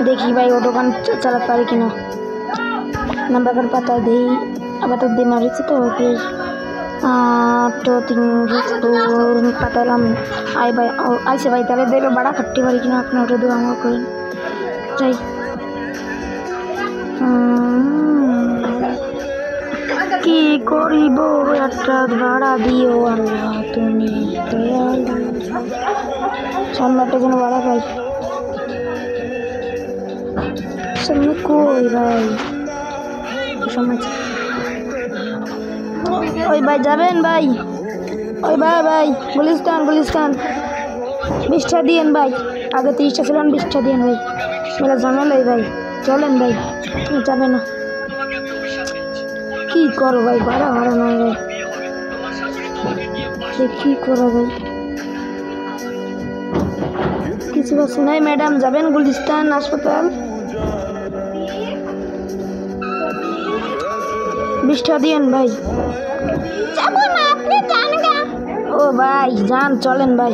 देखी भाई वो दुकान चला पारी कि ना नंबर कर पता दे अब तो दे मारी से तो फिर तो तीन तो पता लम आई भाई आई से भाई तारे दे पे बड़ा खट्टी मारी कि ना अपने उठे दो आऊँगा कोई जाई কি করিব একটা ভাড়া দিও আল্লাহ তুমি দয়ালু সামনে একটা যেন ভাড়া পাই সামনে কই ভাই সময় ওই ভাই যাবেন ভাই ওই ভাই ভাই গুলিস্তান 20টা দিয়েন ভাই আগে 30টা ছিলেন 20টা দিয়েন ভাই মেলা ঝামেলাই ভাই চলেন ভাই যাবে না কি করো ভাই ভাড়া নাই ভাই কি করা ভাই কিছু বলছে নাই ম্যাডাম যাবেন গুলিস্তান হাসপাতাল 20টা দিয়েন ভাই যাবো না আপনি যান গা ও ভাই যান চলেন ভাই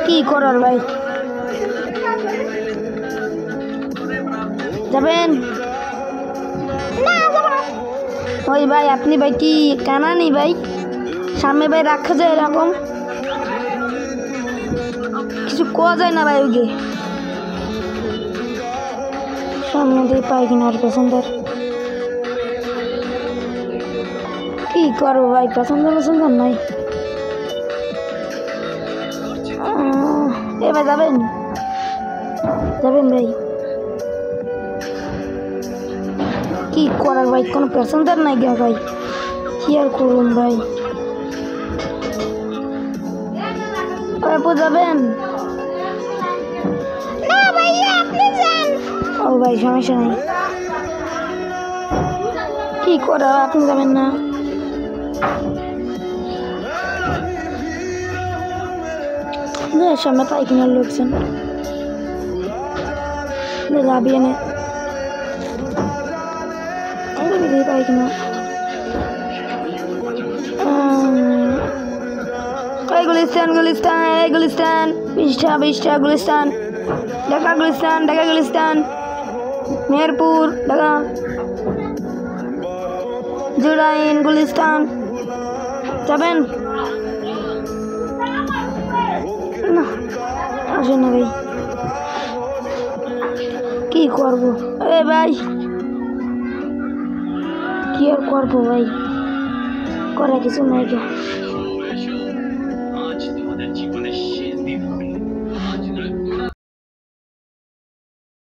কি করার ভাই যাবেন ওই ভাই আপনি ভাই কি কানা নেই ভাই সামনে ভাই রাখা যায় এরকম কিছু কোয়া যায় না ভাই ওকে সামনে দিয়ে পাই কিনা আর পেছনদার কি করবো ভাই পেছনদার নাই এবার যাবেন ভাই কি করার ভাই কোনো প্যাসেঞ্জার নাই গা ভাই কি আর করুন ভাই আপু যাবেন না ভাইয়া আপনি যান ও ভাই সমস্যা নাই কি করা আপনি যাবেন না সামনে পাইকিনার লোকজন লাভি এনে পাইকিনা গুলিস্তান 20টা গুলিস্তান ঢাকা গুলিস্তান মেহেরপুর ঢাকা জুরাইন গুলিস্তান যাবেন না আসেন না ভাই কি করবো এ ভাই কি আর করবো ভাই করা কিছু নাই